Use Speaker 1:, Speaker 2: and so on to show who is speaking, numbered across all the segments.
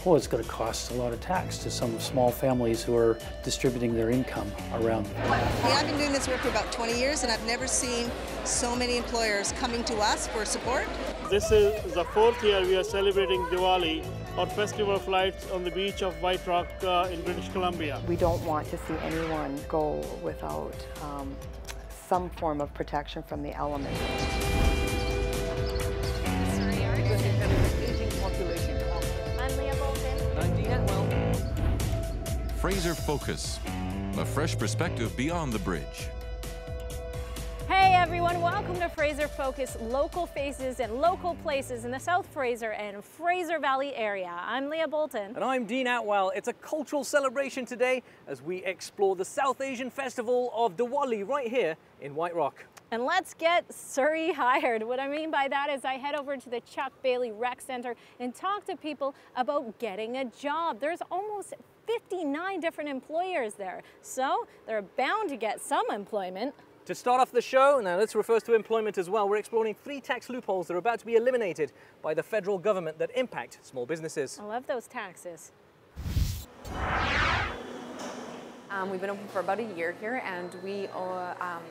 Speaker 1: Well, it's going to cost a lot of tax to some small families who are distributing their income around.
Speaker 2: Yeah, I've been doing this work for about 20 years and I've never seen so many employers coming to us for support.
Speaker 3: This is the 4th year we are celebrating Diwali, or Festival of Lights, on the beach of White Rock in British Columbia.
Speaker 4: We don't want to see anyone go without some form of protection from the elements.
Speaker 5: Surrey,
Speaker 6: aging population.
Speaker 5: I'm Leah Bolton.
Speaker 6: I'm Atwal.
Speaker 7: Fraser Focus, a fresh perspective beyond the bridge.
Speaker 5: Hey everyone, welcome to Fraser Focus, local faces and local places in the South Fraser and Fraser Valley area. I'm Leah Bolton.
Speaker 6: And I'm Dean Atwal. It's a cultural celebration today as we explore the South Asian festival of Diwali right here in White Rock.
Speaker 5: And let's get Surrey hired. What I mean by that is I head over to the Chuck Bailey Rec Center and talk to people about getting a job. There's almost 59 different employers there, so they're bound to get some employment.
Speaker 6: To start off the show, now this refers to employment as well, we're exploring 3 tax loopholes that are about to be eliminated by the federal government that impact small businesses.
Speaker 5: I love those taxes.
Speaker 8: We've been open for about a year here and we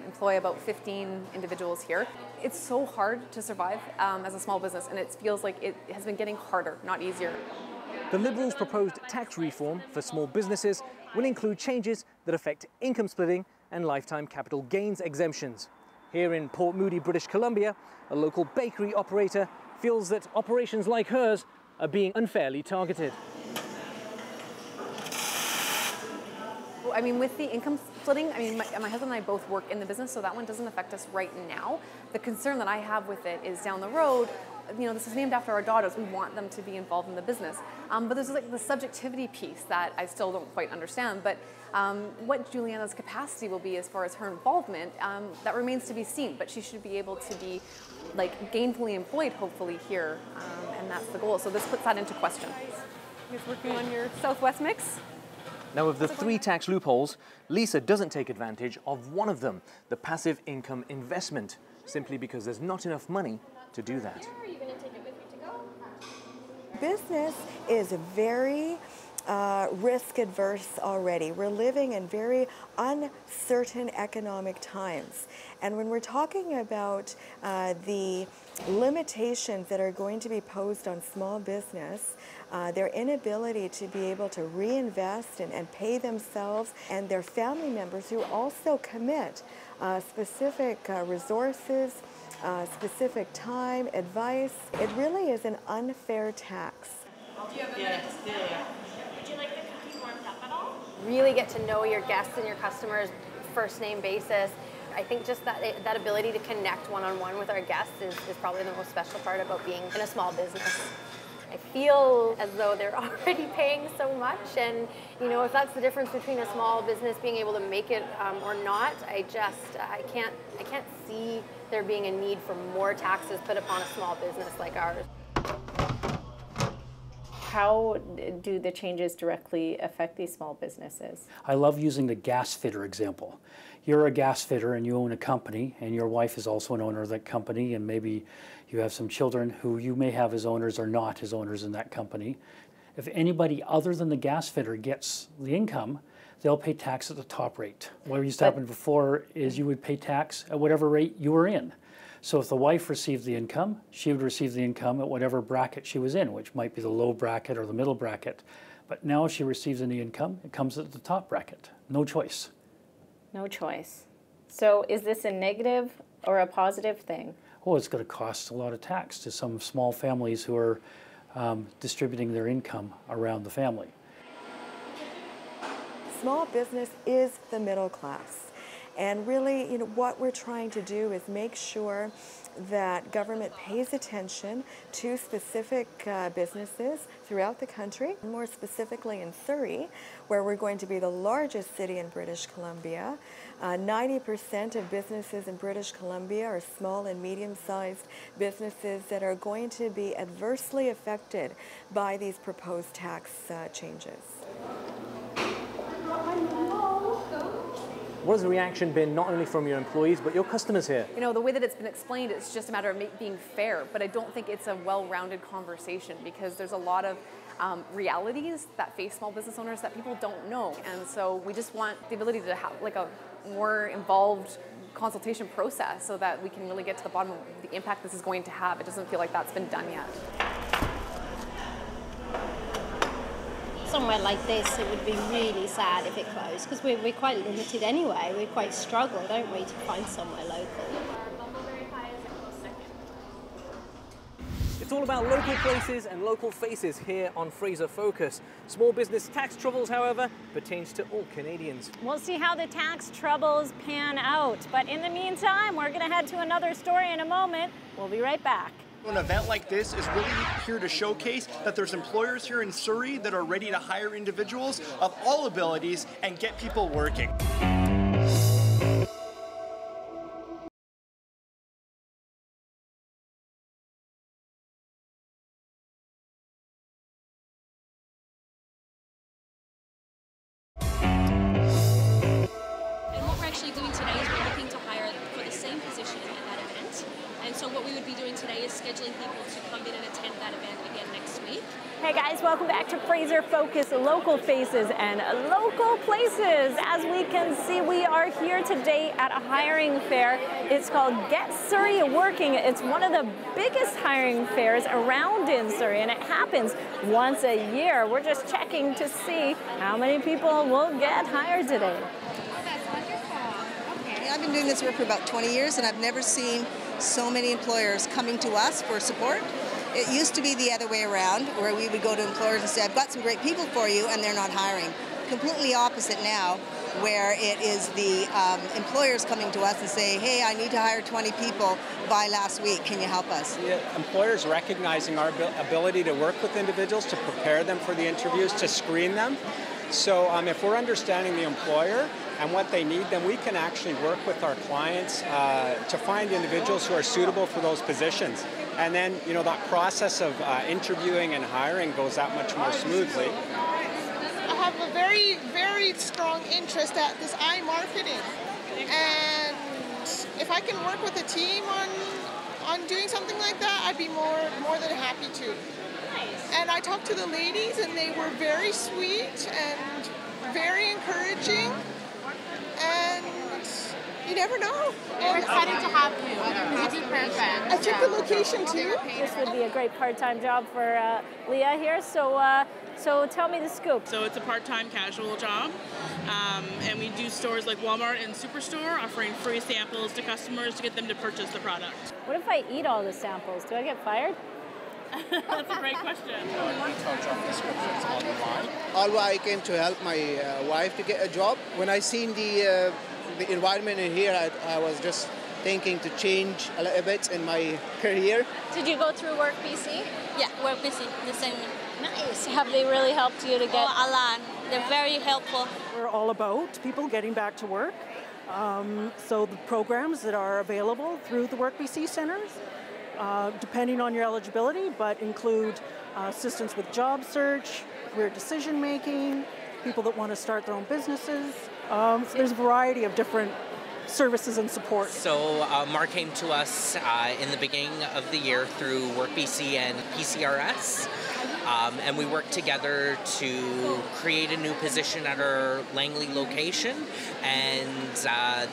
Speaker 8: employ about 15 individuals here. It's so hard to survive as a small business, and it feels like it has been getting harder, not easier.
Speaker 6: The Liberals' proposed tax reform for small businesses will include changes that affect income splitting and lifetime capital gains exemptions. Here in Port Moody, British Columbia, a local bakery operator feels that operations like hers are being unfairly targeted.
Speaker 8: I mean, with the income splitting, I mean, my husband and I both work in the business, so that one doesn't affect us right now. The concern that I have with it is down the road, you know, this is named after our daughters. We want them to be involved in the business. But there's like the subjectivity piece that I still don't quite understand. But what Juliana's capacity will be as far as her involvement, that remains to be seen. But she should be able to be like gainfully employed, hopefully, here. And that's the goal. So this puts that into question. You guys working on your Southwest mix?
Speaker 6: Now, of the 3 tax loopholes, Lisa doesn't take advantage of one of them, the passive income investment, simply because there's not enough money to do that.
Speaker 5: Are you going to take it with you to go?
Speaker 4: Business is very risk adverse already. We're living in very uncertain economic times. And when we're talking about the limitations that are going to be posed on small business, their inability to be able to reinvest and pay themselves and their family members who also commit specific resources, specific time, advice, it really is an unfair tax.
Speaker 5: Do you have a minute to stay? Would you like the cookies warmed up at all? Really get to know your guests and your customers first name basis. I think just that ability to connect one-on-one with our guests is probably the most special part about being in a small business. I feel as though they're already paying so much, and you know, if that's the difference between a small business being able to make it or not, I can't see there being a need for more taxes put upon a small business like ours. How do the changes directly affect these small businesses?
Speaker 1: I love using the gas fitter example. You're a gas fitter and you own a company, and your wife is also an owner of that company, and maybe you have some children who you may have as owners or not as owners in that company. If anybody other than the gas fitter gets the income, they'll pay tax at the top rate. What used to happen before is you would pay tax at whatever rate you were in. So if the wife received the income, she would receive the income at whatever bracket she was in, which might be the low bracket or the middle bracket. But now if she receives any income, it comes at the top bracket. No choice.
Speaker 5: No choice. So is this a negative or a positive thing?
Speaker 1: Oh, it's going to cost a lot of tax to some small families who are distributing their income around the family.
Speaker 4: Small business is the middle class. And really, you know, what we're trying to do is make sure that government pays attention to specific businesses throughout the country, more specifically in Surrey, where we're going to be the largest city in British Columbia. 90% of businesses in British Columbia are small and medium-sized businesses that are going to be adversely affected by these proposed tax changes.
Speaker 6: What has the reaction been not only from your employees but your customers here?
Speaker 8: You know, the way that it's been explained, it's just a matter of being fair, but I don't think it's a well-rounded conversation because there's a lot of realities that face small business owners that people don't know. And so we just want the ability to have like a more involved consultation process so that we can really get to the bottom of the impact this is going to have. It doesn't feel like that's been done yet.
Speaker 9: Somewhere like this, it would be really sad if it closed, because we're quite limited anyway. We quite struggle, don't we, to find somewhere local.
Speaker 6: It's all about local places and local faces here on Fraser Focus. Small business tax troubles, however, pertains to all Canadians.
Speaker 10: We'll see how the tax troubles pan out. But in the meantime, we're going to head to another story in a moment. We'll be right back.
Speaker 11: An event like this is really here to showcase that there's employers here in Surrey that are ready to hire individuals of all abilities and get people working.
Speaker 12: Doing today is we're looking to hire for the same position at that event, and so what we would be doing today is scheduling people to come in and attend that event again next week.
Speaker 10: Hey guys, welcome back to Fraser Focus, local faces and local places. As we can see, we are here today at a hiring fair. It's called Get Surrey Working. It's one of the biggest hiring fairs around in Surrey, and it happens once a year. We're just checking to see how many people will get hired today.
Speaker 2: I've been doing this work for about 20 years, and I've never seen so many employers coming to us for support. It used to be the other way around, where we would go to employers and say, I've got some great people for you, and they're not hiring. Completely opposite now, where it is the employers coming to us and say, hey, I need to hire 20 people by last week. Can you help us?
Speaker 13: Yeah, employers recognizing our ability to work with individuals, to prepare them for the interviews, to screen them. So if we're understanding the employer and what they need, then we can actually work with our clients to find individuals who are suitable for those positions. And then, that process of interviewing and hiring goes that much more smoothly.
Speaker 14: I have a very, very strong interest at this marketing. And if I can work with a team on doing something like that, I'd be more than happy to. And I talked to the ladies, and they were very sweet and very encouraging. And you never know.
Speaker 15: We're excited to have you. You'd be perfect.
Speaker 14: I took the location too.
Speaker 10: This would be a great part-time job for Leah here. So tell me the scoop.
Speaker 15: So it's a part-time casual job, and we do stores like Walmart and Superstore, offering free samples to customers to get them to purchase the product.
Speaker 10: What if I eat all the samples? Do I get fired?
Speaker 15: That's a great question.
Speaker 16: Detailed job descriptions online. Although I came to help my wife to get a job. When I seen the environment in here, I was just thinking to change a little bit in my career.
Speaker 17: Did you go through WorkBC?
Speaker 18: Yeah, WorkBC, the same.
Speaker 17: Nice. Have they really helped you to get?
Speaker 18: Oh, a lot. They're very helpful.
Speaker 19: We're all about people getting back to work. So the programs that are available through the WorkBC centers, depending on your eligibility, but include assistance with job search, career decision making, people that want to start their own businesses. So there's a variety of different services and support.
Speaker 20: So Mark came to us in the beginning of the year through WorkBC and PCRS. And we worked together to create a new position at our Langley location, and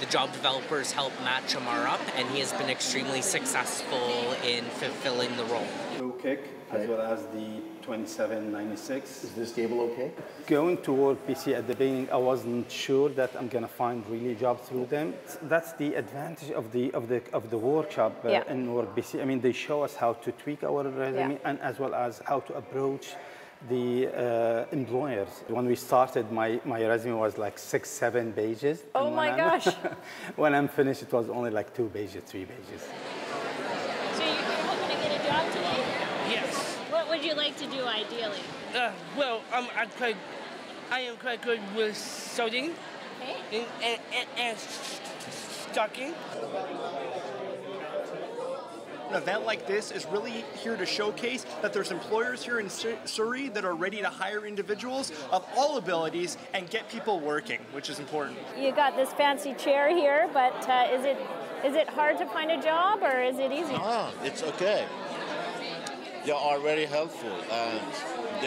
Speaker 20: the job developers helped match Amar up, and he has been extremely successful in fulfilling the role.
Speaker 21: Low kick, as well as the 2796.
Speaker 22: Is this table okay?
Speaker 21: Going to WorkBC at the beginning, I wasn't sure that I'm going to find really jobs through them. That's the advantage of the workshop in WorkBC. I mean, they show us how to tweak our resume and as well as how to approach the employers. When we started, my resume was like 6-7 pages.
Speaker 10: Oh my gosh!
Speaker 21: When I'm finished, it was only like 2 pages, 3 pages.
Speaker 10: So you're hoping to get a job today?
Speaker 15: Yes.
Speaker 10: What would you like to do ideally?
Speaker 15: Well, I am quite good with sewing and stocking.
Speaker 11: An event like this is really here to showcase that there's employers here in Surrey that are ready to hire individuals of all abilities and get people working, which is important.
Speaker 10: You got this fancy chair here, but is it hard to find a job, or is it easy?
Speaker 22: It's okay. They are very helpful, and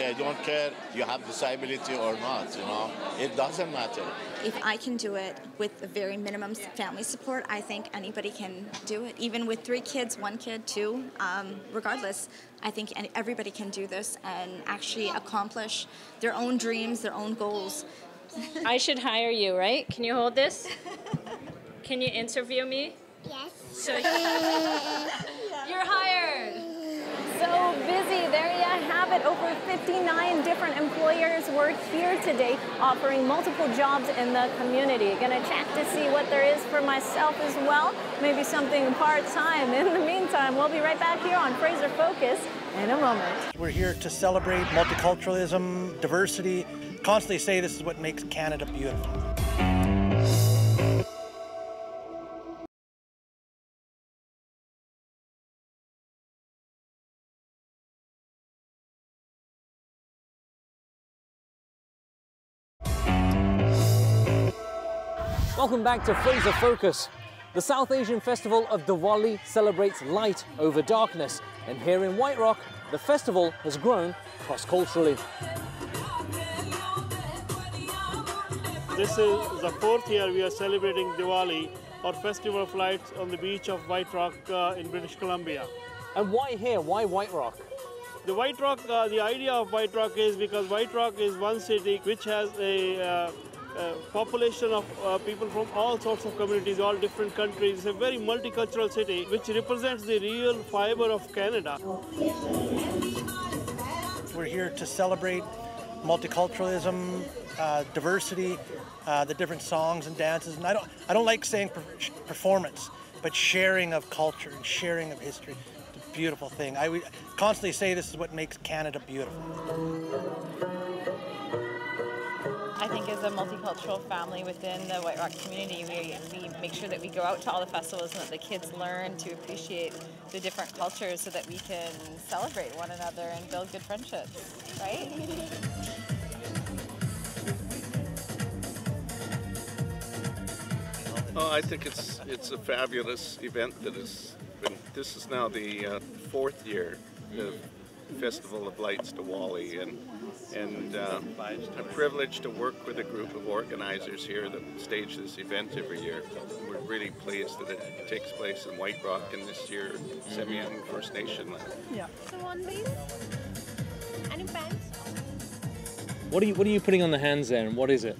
Speaker 3: I don't care you have disability or not, you know. It doesn't matter.
Speaker 22: If I can do it with the very minimum family support, I think anybody can do it. Even with 3 kids, 1 kid, 2, regardless, I think everybody can do this and actually accomplish their own dreams, their own goals.
Speaker 17: I should hire you, right? Can you hold this? Can you interview me?
Speaker 23: Yes.
Speaker 17: So you're hired.
Speaker 10: So busy. There you have it. Over 59 different employers were here today offering multiple jobs in the community. Gonna check to see what there is for myself as well. Maybe something part-time. In the meantime, we'll be right back here on Fraser Focus in a moment.
Speaker 24: We're here to celebrate multiculturalism, diversity. Constantly say this is what makes Canada beautiful.
Speaker 6: Welcome back to Fraser Focus. The South Asian festival of Diwali celebrates light over darkness, and here in White Rock, the festival has grown cross-culturally.
Speaker 25: This is the 4th year we are celebrating Diwali, or Festival of Lights, on the beach of White Rock in British Columbia.
Speaker 6: And why here? Why White Rock?
Speaker 25: The White Rock, the idea of White Rock is because White Rock is one city which has a population of people from all sorts of communities, all different countries. It's a very multicultural city which represents the real fiber of Canada.
Speaker 24: We're here to celebrate multiculturalism, diversity, the different songs and dances. And I don't like saying performance, but sharing of culture and sharing of history. It's a beautiful thing. I would constantly say this is what makes Canada beautiful.
Speaker 26: I think as a multicultural family within the White Rock community, we make sure that we go out to all the festivals and that the kids learn to appreciate the different cultures so that we can celebrate one another and build good friendships, right?
Speaker 27: Oh, I think it's a fabulous event that has been. This is now the 4th year of Festival of Lights Diwali, and I'm privileged to work with a group of organizers here that stage this event every year. We're really pleased that it takes place in White Rock, and this year Semiahmoo First Nation land.
Speaker 26: Yeah.
Speaker 23: Any pens?
Speaker 6: What are you putting on the hands there, and what is it?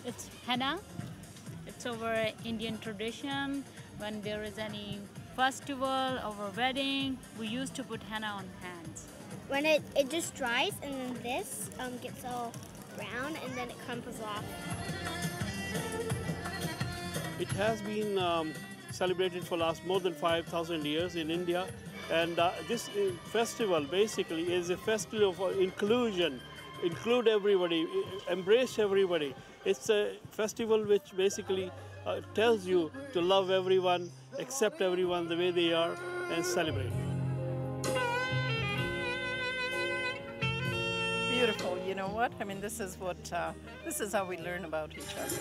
Speaker 23: It's henna. It's our Indian tradition. When there is any festival or wedding, we used to put henna on hands. When it just dries and then this gets all brown and then it crumples off.
Speaker 25: It has been celebrated for more than 5,000 years in India, and this festival basically is a festival of inclusion. Include everybody, embrace everybody. It's a festival which basically tells you to love everyone, accept everyone the way they are, and celebrate.
Speaker 28: Beautiful, you know what? I mean, this is how we learn about each other.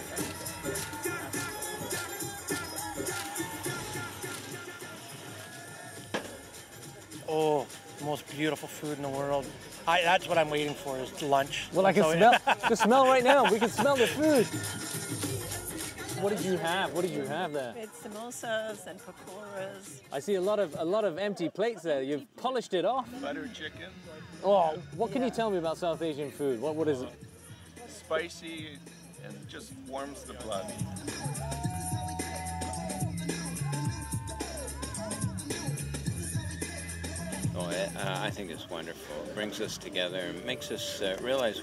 Speaker 24: Oh, the most beautiful food in the world. That's what I'm waiting for, is lunch.
Speaker 6: Well, I can smell right now. We can smell the food. What did you have? What did you have there?
Speaker 28: It's samosas and pakoras.
Speaker 6: I see a lot of empty plates there. You've polished it off.
Speaker 27: Butter chicken.
Speaker 6: Oh, what can you tell me about South Asian food? What is it?
Speaker 27: Spicy and just warms the blood.
Speaker 29: Oh, I think it's wonderful. It brings us together and makes us realize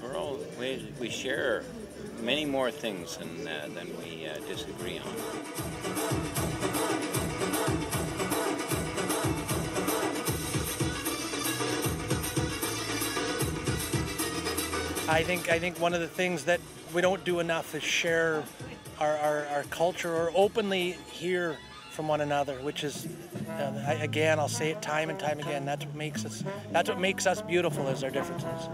Speaker 29: we share many more things than we disagree on.
Speaker 24: I think one of the things that we don't do enough is share our culture or openly hear from one another, which is, again, I'll say it time and time again, that's what makes us beautiful, is our differences.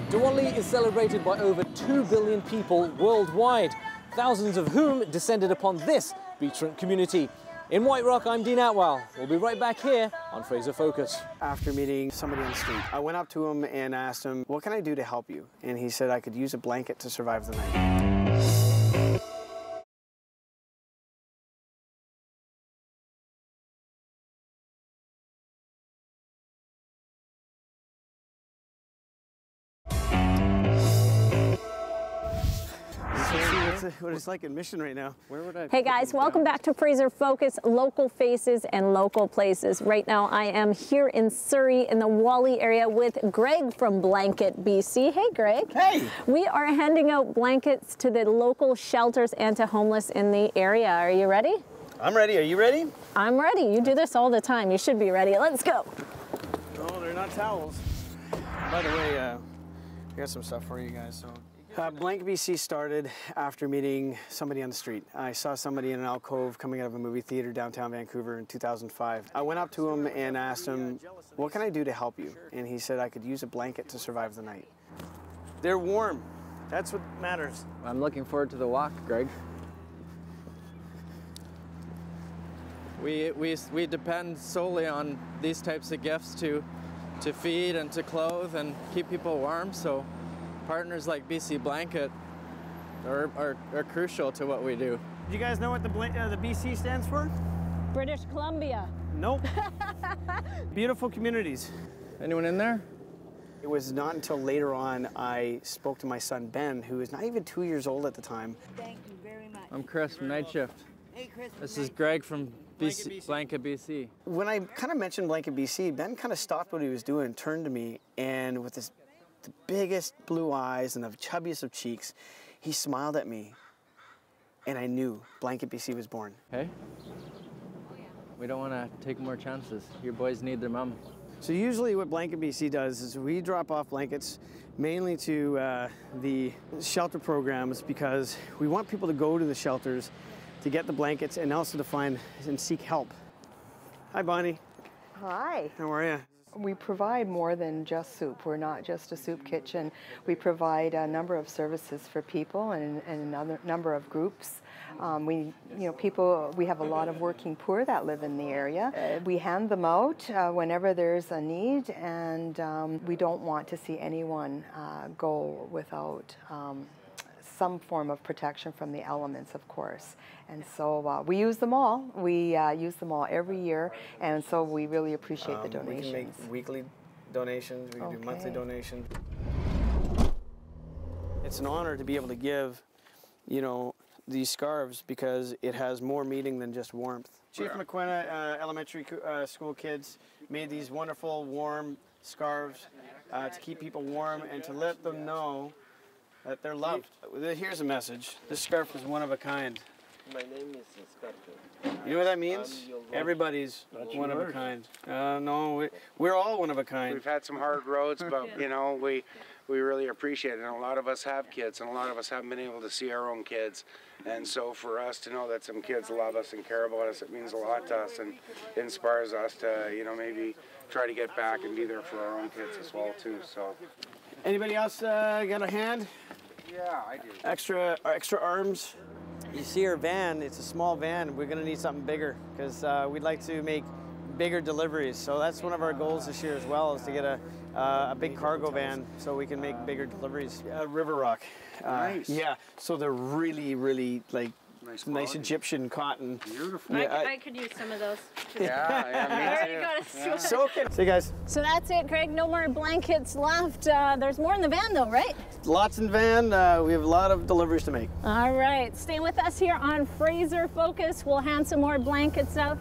Speaker 6: Diwali is celebrated by over 2 billion people worldwide. thousands of whom descended upon this beachfront community. In White Rock, I'm Dean Atwal. We'll be right back here on Fraser Focus.
Speaker 1: After meeting somebody on the street, I went up to him and asked him, what can I do to help you? And he said I could use a blanket to survive the night. What it's like in Mission right now. Where would I?
Speaker 10: Hey guys, welcome back to Fraser Focus, local faces and local places. Right now I am here in Surrey in the Whalley area with Greg from Blanket BC. Hey Greg.
Speaker 1: Hey.
Speaker 10: We are handing out blankets to the local shelters and to homeless in the area. Are you ready?
Speaker 1: I'm ready. Are you ready?
Speaker 10: I'm ready. You do this all the time. You should be ready. Let's go.
Speaker 1: Oh, they're not towels. By the way, I got some stuff for you guys. So. Blanket BC started after meeting somebody on the street. I saw somebody in an alcove coming out of a movie theater downtown Vancouver in 2005. I went up to him and asked him, what can I do to help you? And he said I could use a blanket to survive the night. They're warm. That's what matters.
Speaker 2: I'm looking forward to the walk, Greg. We depend solely on these types of gifts to feed and to clothe and keep people warm, so partners like BC Blanket are crucial to what we do.
Speaker 1: Do you guys know what the BC stands for?
Speaker 10: British Columbia.
Speaker 1: Nope. Beautiful communities.
Speaker 2: Anyone in there?
Speaker 1: It was not until later on I spoke to my son Ben, who was not even 2 years old at the time.
Speaker 23: Thank you very much.
Speaker 2: I'm Chris from Night Shift.
Speaker 23: Hey Chris.
Speaker 2: This is Greg from Blanket BC.
Speaker 1: When I kind of mentioned Blanket BC, Ben kind of stopped what he was doing, turned to me, and with the biggest blue eyes and the chubbiest of cheeks, he smiled at me, and I knew Blanket BC was born.
Speaker 2: Hey, we don't want to take more chances. Your boys need their mom.
Speaker 1: So usually what Blanket BC does is we drop off blankets mainly to the shelter programs because we want people to go to the shelters to get the blankets and also to find and seek help. Hi, Bonnie.
Speaker 4: Hi.
Speaker 1: How are you?
Speaker 4: We provide more than just soup. We're not just a soup kitchen. We provide a number of services for people and another number of groups. We have a lot of working poor that live in the area. We hand them out whenever there's a need, and we don't want to see anyone go without some form of protection from the elements, of course. And so we use them all. We use them all every year, and so we really appreciate the donations.
Speaker 1: We can make weekly donations, we can do monthly donations. It's an honor to be able to give, these scarves because it has more meaning than just warmth. Chief McQuenna Elementary School kids made these wonderful warm scarves to keep people warm and to let them know that they're loved. Here's a message. This scarf is one of a kind.
Speaker 5: My name is Inspector.
Speaker 1: You know what that means? Everybody's one of a kind. No, we're all one of a kind.
Speaker 5: We've had some hard roads, but we really appreciate it. And a lot of us have kids, and a lot of us haven't been able to see our own kids. And so for us to know that some kids love us and care about us, it means a lot to us, and it inspires us to, maybe try to get back and be there for our own kids as well too. So.
Speaker 1: Anybody else got a hand?
Speaker 5: Yeah, I do.
Speaker 1: Extra arms. You see our van, it's a small van. We're gonna need something bigger because we'd like to make bigger deliveries. So that's one of our goals this year as well, is to get a big cargo van so we can make bigger deliveries. River Rock.
Speaker 5: Nice.
Speaker 1: Yeah, so they're really, really like nice Egyptian cotton.
Speaker 5: Beautiful.
Speaker 1: Yeah,
Speaker 17: I could use some of those.
Speaker 5: Yeah,
Speaker 17: me too.
Speaker 1: So okay. See you guys.
Speaker 10: So that's it, Greg. No more blankets left. There's more in the van though, right?
Speaker 1: Lots in van. We have a lot of deliveries to make.
Speaker 10: All right. Stay with us here on Fraser Focus. We'll hand some more blankets out.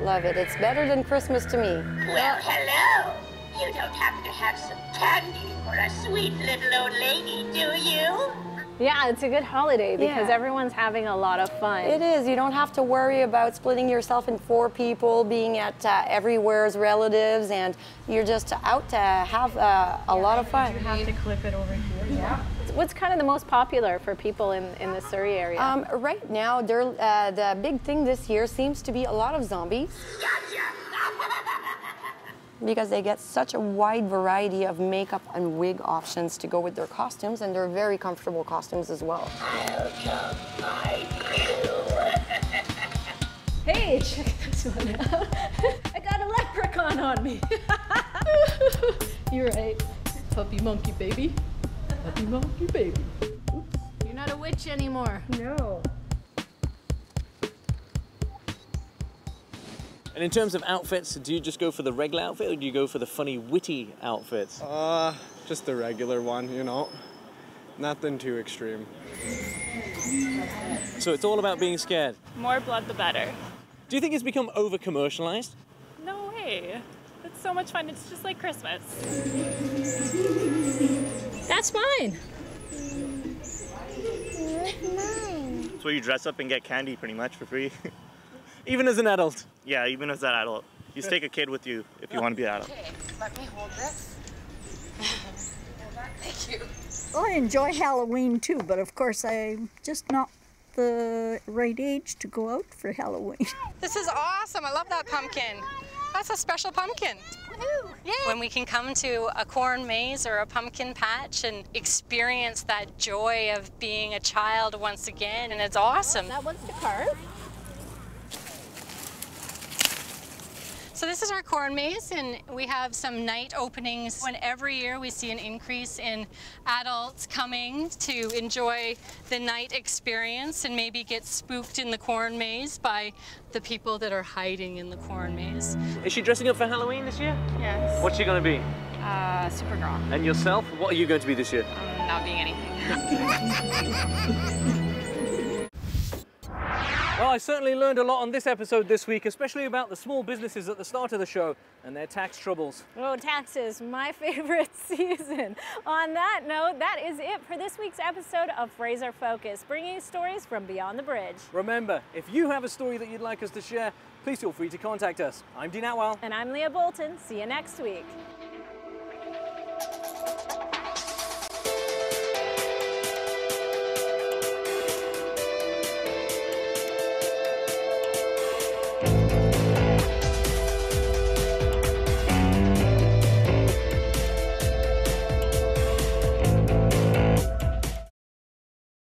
Speaker 7: Love it. It's better than Christmas to me.
Speaker 8: Well, hello. You don't happen to have some candy for a sweet little old lady, do you?
Speaker 10: Yeah, it's a good holiday because everyone's having a lot of fun.
Speaker 7: It is. You don't have to worry about splitting yourself in 4 people, being at everywhere's relatives, and you're just out to have a lot of fun.
Speaker 10: You have to clip it over here. Yeah. What's kind of the most popular for people in the Surrey area?
Speaker 7: Right now, the big thing this year seems to be a lot of zombies. because they get such a wide variety of makeup and wig options to go with their costumes, and they're very comfortable costumes as well.
Speaker 10: Hey, check this one out. I got a leprechaun on me. You're right. Puppy monkey baby. Puppy monkey baby. Oops. You're not a witch anymore. No.
Speaker 6: And in terms of outfits, do you just go for the regular outfit or do you go for the funny, witty outfits?
Speaker 9: Just the regular one, you know. Nothing too extreme.
Speaker 6: So it's all about being scared.
Speaker 17: More blood, the better.
Speaker 6: Do you think it's become over-commercialized?
Speaker 17: No way. It's so much fun. It's just like Christmas.
Speaker 10: That's mine.
Speaker 12: It's where you dress up and get candy pretty much for free.
Speaker 6: Even as an adult?
Speaker 12: Yeah, even as an adult. You just take a kid with you if you want to be an adult.
Speaker 13: Okay, let me hold this. Thank you.
Speaker 14: Well, I enjoy Halloween too, but of course I'm just not the right age to go out for Halloween.
Speaker 16: This is awesome. I love that pumpkin. That's a special pumpkin. Yay. When we can come to a corn maze or a pumpkin patch and experience that joy of being a child once again, and it's awesome.
Speaker 10: That one's to carve.
Speaker 16: So this is our corn maze, and we have some night openings. When every year we see an increase in adults coming to enjoy the night experience and maybe get spooked in the corn maze by the people that are hiding in the corn maze.
Speaker 6: Is she dressing up for Halloween this year?
Speaker 16: Yes.
Speaker 6: What's she going to be?
Speaker 16: Supergirl.
Speaker 6: And yourself? What are you going to be this year?
Speaker 16: Not being anything.
Speaker 6: Well, I certainly learned a lot on this episode this week, especially about the small businesses at the start of the show and their tax troubles.
Speaker 10: Oh, taxes, my favorite season. On that note, that is it for this week's episode of Fraser Focus, bringing you stories from beyond the bridge.
Speaker 6: Remember, if you have a story that you'd like us to share, please feel free to contact us. I'm Atwal.
Speaker 10: And I'm Leah Bolton. See you next week.